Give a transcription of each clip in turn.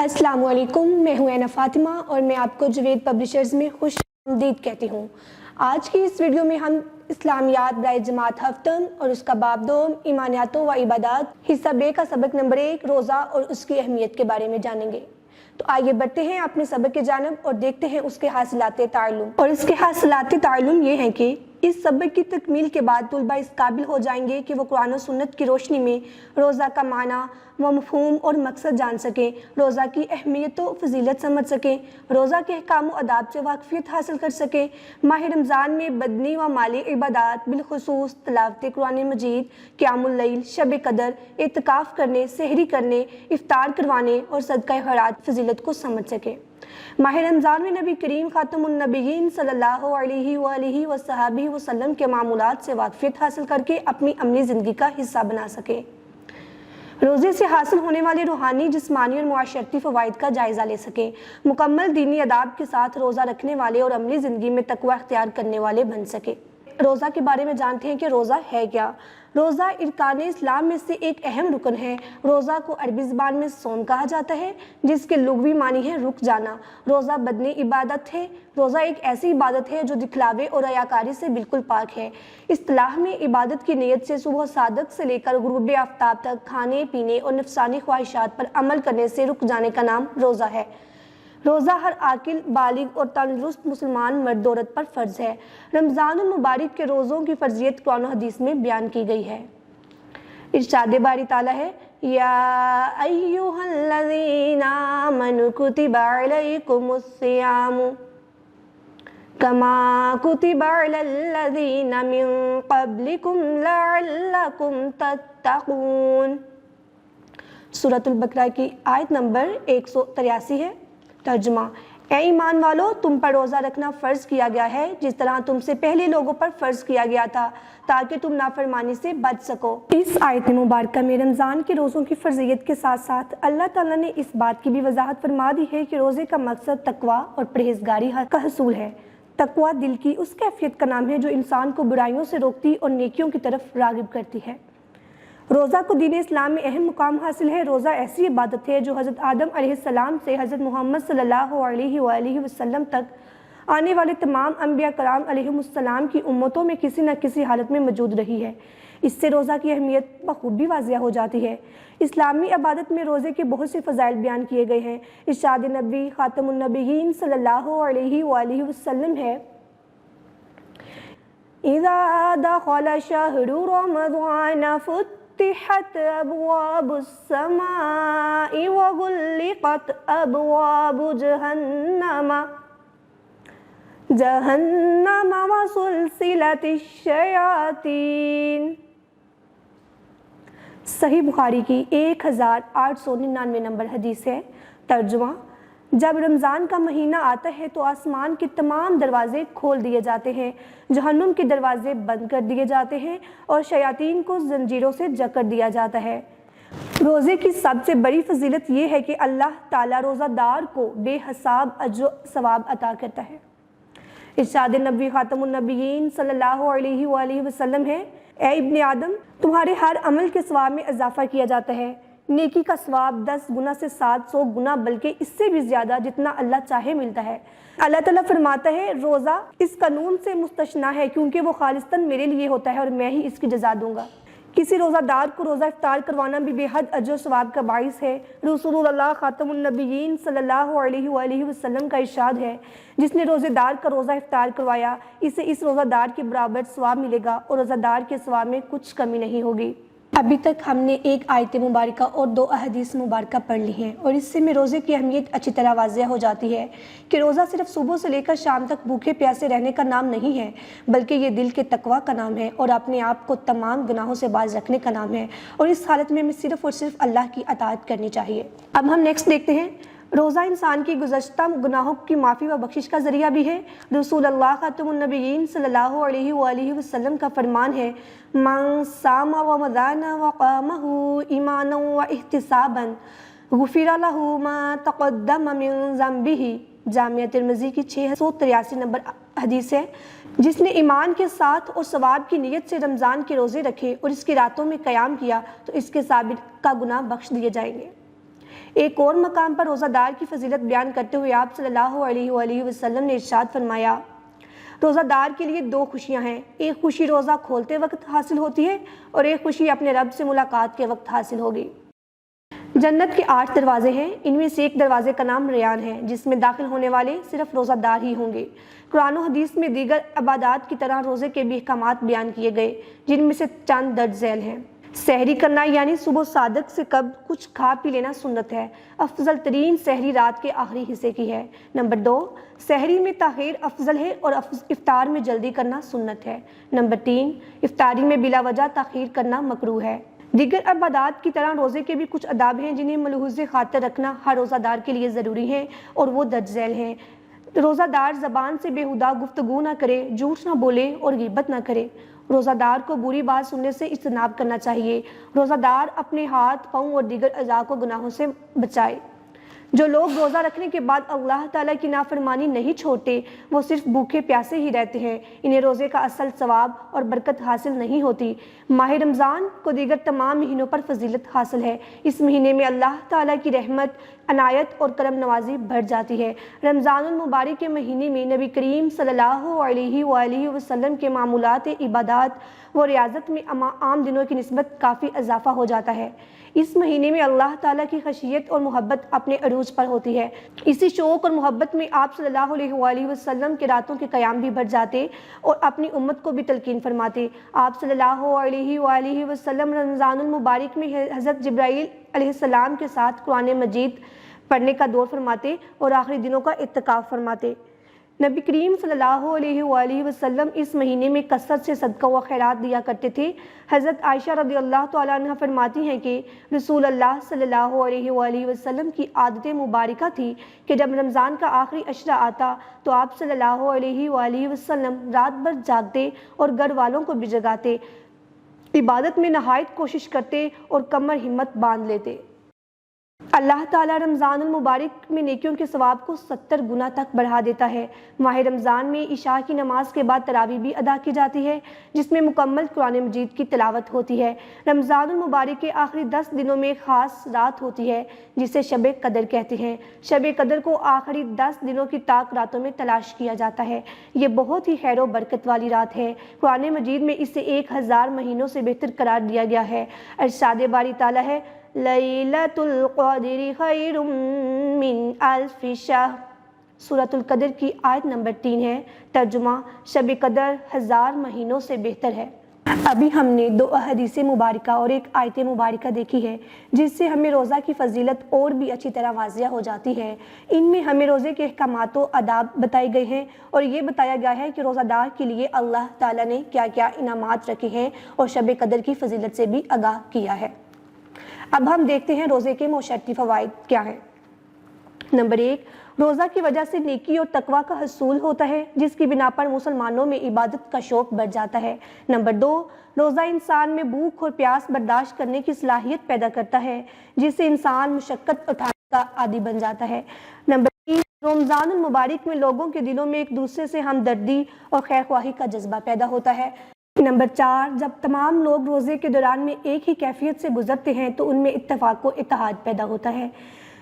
अस्सलाम वालेकुम, मैं हूं ऐना फातिमा और मैं आपको जवेद पब्लिशर्स में खुश आमदीद कहती हूं। आज की इस वीडियो में हम इस्लामियात बराए जमात हफ्तम और उसका बाब दोम ईमानियातों व इबादात हिस्सा बे का सबक नंबर 1 रोज़ा और उसकी अहमियत के बारे में जानेंगे। तो आइए बढ़ते हैं अपने सबक की जानब और देखते हैं उसके हासिलाते ताल्लुम। और इसके हासिलाते ताल्लुम ये हैं कि इस सबक की तकमील के बाद तुलबा इस काबिल हो जाएंगे कि वो कुरान और सुन्नत की रोशनी में रोज़ा का माना व मफ़हूम और मकसद जान सकें, रोज़ा की अहमियत व फजीलत समझ सकें, रोज़ा के अहकाम व अदाब से वाकफियत हासिल कर सकें, माह रमज़ान में बदनी व माली इबादात बिलखुसूस तिलावत कुरान मजीद, क़ियामुल लैल, शब कदर, इत्तिकाफ़ करने, सहरी करने, इफ्तार करवाने और सदका खैरात फजीलत को समझ सकें। माह रमज़ान में नबी करीम ख़ातमुन नबिय्यीन सल्लल्लाहु अलैहि वसल्लम के मामूलात से वाकफियत हासिल करके अपनी अमली ज़िंदगी का हिस्सा बना सकें। रोज़े से हासिल होने वाले रूहानी, जिस्मानी और मुआशरती फ़वाइद का जायज़ा ले सकें, मुकम्मल दीनी अदाब के साथ रोज़ा रखने वाले और अमली ज़िंदगी में तकवा अख्तियार करने वाले बन सकें। रोज़ा के बारे में जानते हैं कि रोज़ा है क्या। रोज़ा इरकान इस्लाम में से एक अहम रुकन है। रोज़ा को अरबी ज़बान में सौम कहा जाता है, जिसके लुग़वी मानी है रुक जाना। रोज़ा बदनी इबादत है। रोज़ा एक ऐसी इबादत है जो दिखलावे और रयाकारी से बिल्कुल पाक है। इस्तिलाह में इबादत की नीयत से सुबह सादक से लेकर गुरूब आफ्ताब तक खाने पीने और नफसानी ख्वाहिशात पर अमल करने से रुक जाने का नाम रोज़ा है। रोज़ा हर आकिल, बालिग और तंदुरुस्त मुसलमान मर्द औरत पर फ़र्ज़ है। रमज़ान मुबारक के रोज़ों की फ़र्जियत कुरान हदीस में बयान की गई है। इरशाद बारी ताला है, या अय्युहल्लज़ीना आमनू कुतिबा अलैकुमुस्सियामु कमा कुतिबा अलल्लज़ीना मिन क़ब्लिकुम लअल्लकुम तत्तक़ून। सूरतुल बकरा की आयत नंबर 183 है। तर्जुमा, ऐ ईमान वालो, तुम पर रोज़ा रखना फ़र्ज़ किया गया है जिस तरह तुमसे पहले लोगों पर फ़र्ज़ किया गया था, ताकि तुम नाफरमानी से बच सको। इस आयत मुबारक में रमज़ान के रोज़ों की फ़र्ज़ियत के साथ साथ अल्लाह ताला ने इस बात की भी वजाहत फरमा दी है कि रोज़े का मकसद तकवा और परहेज़गारी का हसूल है। तकवा दिल की उस कैफियत का नाम है जो इंसान को बुराइयों से रोकती और नेकियों की तरफ राग़िब करती है। रोज़ा को दीन इस्लाम में अहम मुकाम हासिल है। रोज़ा ऐसी इबादत है जो हज़रत आदम अलैहिस्सलाम से हज़रत मोहम्मद सल्लल्लाहु अलैहि वसल्लम तक आने वाले तमाम अंबिया कराम अलैहिमुस्सलाम की उम्मतों में किसी न किसी हालत में मौजूद रही है। इससे रोज़ा की अहमियत बखूबी वाज़िया हो जाती है। इस्लामी इबादत में रोज़े के बहुत से फ़ज़ाइल बयान किए गए हैं। इरशाद नबी ख़ातमुन नबिय्यीन सल्लल्लाहु अलैहि वसल्लम है, इज़ा दख़ल शहरु रमज़ान फुत्तिहत अबवाबुस समाई व गुल्लिक़त अबवाबु जहन्नम व सुलसिलतिश शयातीन। सही बुखारी की 1899 नंबर हदीस है। तर्जुमा, जब रमज़ान का महीना आता है तो आसमान के तमाम दरवाज़े खोल दिए जाते हैं, जहन्नुम के दरवाज़े बंद कर दिए जाते हैं और शयातीन को जंजीरों से जकड़ दिया जाता है। रोज़े की सबसे बड़ी फजीलत ये है कि अल्लाह ताला रोज़ादार को बेहिसाब अज्र सवाब अता करता है। इरशाद नबी ख़ातमुन नबिय्यीन सल्लल्लाहु अलैहि वसल्लम है, ए इब्ने आदम, तुम्हारे हर अमल के सवाब में इजाफ़ा किया जाता है। नेकी का सवाब 10 गुना से 700 गुना, बल्कि इससे भी ज़्यादा जितना अल्लाह चाहे मिलता है। अल्लाह ताला फरमाता है, रोज़ा इस कानून से मुस्तस्ना है क्योंकि वो खालिस्तन मेरे लिए होता है और मैं ही इसकी जज़ा दूँगा। किसी रोज़ादार को रोज़ा इफ्तार करवाना भी बेहद अजर सवाब का बाइस है। रसूलुल्लाह ख़ातमुन नबिय्यीन सल्लल्लाहु अलैहि वसल्लम का इरशाद है, जिसने रोज़ेदार का रोज़ा इफ्तार करवाया इसे इस रोज़ादार के बराबर सवाब मिलेगा और रोज़ादार के सवाब में कुछ कमी नहीं होगी। अभी तक हमने एक आयत मुबारका और 2 अहदीस मुबारका पढ़ ली हैं और इससे में रोज़े की अहमियत अच्छी तरह वाज़िया हो जाती है कि रोज़ा सिर्फ सुबह से लेकर शाम तक भूखे प्यासे रहने का नाम नहीं है, बल्कि ये दिल के तकवा का नाम है और अपने आप को तमाम गुनाहों से बाज रखने का नाम है। और इस हालत में हमें सिर्फ़ और सिर्फ अल्लाह की अताअत करनी चाहिए। अब हम नेक्स्ट देखते हैं, रोज़ा इंसान की गुज़श्ता गुनाहों की माफ़ी व बख्शिश का ज़रिया भी है। रसूलुल्लाह ख़ातमुन नबिय्यीन सल्लल्लाहु अलैहि वसल्लम का फरमान है, मन सामा रमज़ान व क़ामहु ईमानन व इहतिसाबन गुफ़िर लहु मा तक़द्दम मिन ज़ंबिही। जामिया तिर्मिज़ी की 683 नंबर हदीस है। जिसने ईमान के साथ और सवाब की नीयत से रमज़ान के रोज़े रखे और इसकी रातों में क़याम किया तो इसके साबिर का गुनाह बख्श दिए जाएंगे। ایک اور مقام پر روزہ دار کی فضیلت بیان کرتے ہوئے آپ صلی اللہ علیہ وآلہ وسلم نے ارشاد فرمایا، روزہ دار کے لیے دو خوشیاں ہیں، ایک خوشی روزہ کھولتے وقت حاصل ہوتی ہے اور ایک خوشی اپنے رب سے ملاقات کے وقت حاصل ہوگی۔ جنت کے 8 دروازے ہیں، ان میں سے ایک دروازے کا نام ریان ہے، جس میں داخل ہونے والے صرف روزہ دار ہی ہوں گے۔ قرآن و حدیث میں دیگر عبادات کی طرح روزے کے بھی احکامات بیان کیے گئے، جن میں سے چند درج ذیل ہیں۔ سحری کرنا یعنی صبح صادق سے قبل کچھ کھا پی لینا سنت ہے، افضل ترین سحری رات کے آخری حصے کی ہے۔ نمبر 2، سحری میں تاخیر افضل ہے اور افطار میں جلدی کرنا سنت ہے۔ نمبر 3، افطاری میں بلا وجہ تاخیر کرنا مکروہ ہے۔ دیگر عبادات کی طرح روزے کے بھی کچھ آداب ہیں جنہیں ملحوظ خاطر رکھنا ہر روزہ دار کے لیے ضروری ہے اور وہ درج ذیل ہیں۔ روزہ دار زبان سے بیہودہ گفتگو نہ کرے، جھوٹ نہ بولے اور غیبت نہ کرے۔ روزہ دار کو بری بات سننے سے اجتناب کرنا چاہیے۔ روزہ دار اپنے ہاتھ، پاؤں اور دیگر اعضاء کو گناہوں سے بچائے۔ جو لوگ روزہ رکھنے کے بعد اللہ تعالیٰ کی نافرمانی نہیں چھوڑتے، وہ صرف بھوکے پیاسے ہی رہتے ہیں، انہیں روزے کا اصل ثواب اور برکت حاصل نہیں ہوتی۔ ماہ رمضان کو دیگر تمام مہینوں پر فضیلت حاصل ہے۔ اس مہینے میں اللہ تعالیٰ کی رحمت، عنایت اور کرم نوازی بڑھ جاتی ہے۔ رمضان المبارک کے مہینے میں نبی کریم صلی اللہ علیہ وآلہ وسلم کے معمولات عبادات و ریاضت میں عام دنوں کی نسبت کافی اضافہ ہو جاتا ہے۔ اس مہینے میں اللہ تعالیٰ کی خشیت اور محبت اپنے عروج پر ہوتی ہے۔ اسی شوق اور محبت میں آپ صلی اللہ علیہ وآلہ وسلم کے راتوں کے قیام بھی بڑھ جاتے اور اپنی امت کو بھی تلقین فرماتے۔ آپ صلی اللہ علیہ وآلہ وسلم رمضان المبارک میں حضرت جبرائیل علیہ السلام کے ساتھ قرآن مجید پڑھنے کا دور فرماتے اور آخری دنوں کا اعتکاف فرماتے۔ نبی کریم صلی اللہ علیہ وآلہ وسلم اس مہینے میں کثرت سے صدقہ و خیرات دیا کرتے تھے۔ حضرت عائشہ رضی اللہ تعالیٰ عنہ فرماتی ہیں کہ رسول اللہ صلی اللہ علیہ وآلہ وسلم کی عادت مبارکہ تھی کہ جب رمضان کا آخری عشرہ آتا تو آپ صلی اللہ علیہ وآلہ وسلم رات بھر جاگتے اور گھر والوں کو بھی جگاتے، عبادت میں نہایت کوشش کرتے اور کمر ہمت باندھ لیتے۔ اللہ تعالیٰ رمضان المبارک میں نیکیوں کے ثواب کو 70 گنا تک بڑھا دیتا ہے۔ ماہ رمضان میں عشاء کی نماز کے بعد تراویح بھی ادا کی جاتی ہے، جس میں مکمل قرآن مجید کی تلاوت ہوتی ہے۔ رمضان المبارک کے آخری 10 دنوں میں خاص رات ہوتی ہے جسے شب قدر کہتے ہیں۔ شب قدر کو آخری 10 دنوں کی طاق راتوں میں تلاش کیا جاتا ہے۔ یہ بہت ہی خیر و برکت والی رات ہے۔ قرآن مجید میں اسے 1000 مہینوں سے بہتر قرار دیا گیا ہے۔ ارشاد باری تعالیٰ ہے، لیلۃ القدر خیر من الف شہر۔ سورۃ القدر کی آیت نمبر 3 ہے۔ ترجمہ، شب قدر 1000 مہینوں سے بہتر ہے۔ ابھی ہم نے 2 احادیث مبارکہ اور ایک آیت مبارکہ دیکھی ہے، جس سے ہمیں روزہ کی فضیلت اور بھی اچھی طرح واضح ہو جاتی ہے۔ ان میں ہمیں روزے کے احکامات و آداب بتائے گئے ہیں اور یہ بتایا گیا ہے کہ روزہ دار کے لیے اللہ تعالیٰ نے کیا کیا انعامات رکھے ہیں اور شب قدر کی فضیلت سے بھی آگاہ کیا ہے۔ اب ہم دیکھتے ہیں روزے کے معاشرتی فوائد کیا ہیں۔ نمبر 1، روزہ کی وجہ سے نیکی اور تقوی کا حصول ہوتا ہے، جس کی بنا پر مسلمانوں میں عبادت کا شوق بڑھ جاتا ہے۔ نمبر 2، روزہ انسان میں بھوک اور پیاس برداشت کرنے کی صلاحیت پیدا کرتا ہے، جس سے انسان مشقت اٹھانے کا عادی بن جاتا ہے۔ نمبر 3، رمضان المبارک میں لوگوں کے دلوں میں ایک دوسرے سے ہمدردی اور خیرخواہی کا جذبہ پیدا ہوتا ہے۔ نمبر 4، جب تمام لوگ روزے کے دوران میں ایک ہی کیفیت سے گزرتے ہیں تو ان میں اتفاق و اتحاد پیدا ہوتا ہے۔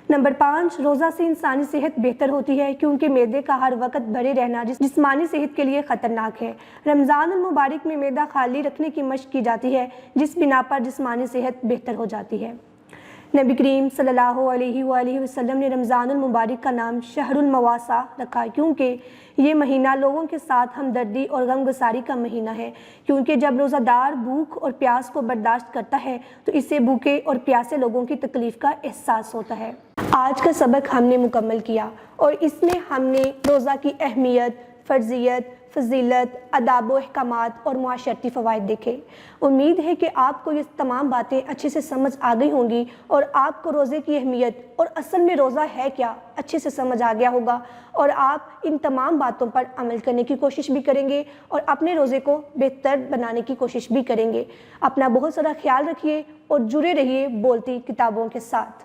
نمبر 5، روزہ سے انسانی صحت بہتر ہوتی ہے، کیونکہ معدے کا ہر وقت بھرے رہنا جسمانی صحت کے لیے خطرناک ہے۔ رمضان المبارک میں معدہ خالی رکھنے کی مشق کی جاتی ہے، جس بنا پر جسمانی صحت بہتر ہو جاتی ہے۔ نبی کریم صلی اللہ علیہ وآلہ وسلم نے رمضان المبارک کا نام شہر المواساة رکھا، کیونکہ یہ مہینہ لوگوں کے ساتھ ہمدردی اور غمگساری کا مہینہ ہے، کیونکہ جب روزہ دار بھوک اور پیاس کو برداشت کرتا ہے تو اسے بھوکے اور پیاسے لوگوں کی تکلیف کا احساس ہوتا ہے۔ آج کا سبق ہم نے مکمل کیا اور اس میں ہم نے روزہ کی اہمیت، فرضیت، فضیلت، آداب و احکامات اور معاشرتی فوائد دیکھے۔ امید ہے کہ آپ کو یہ تمام باتیں اچھے سے سمجھ آ گئی ہوں گی اور آپ کو روزے کی اہمیت اور اصل میں روزہ ہے کیا اچھے سے سمجھ آ گیا ہوگا، اور آپ ان تمام باتوں پر عمل کرنے کی کوشش بھی کریں گے اور اپنے روزے کو بہتر بنانے کی کوشش بھی کریں گے۔ اپنا بہت سارا خیال رکھیے اور جڑے رہیے بولتی کتابوں کے ساتھ۔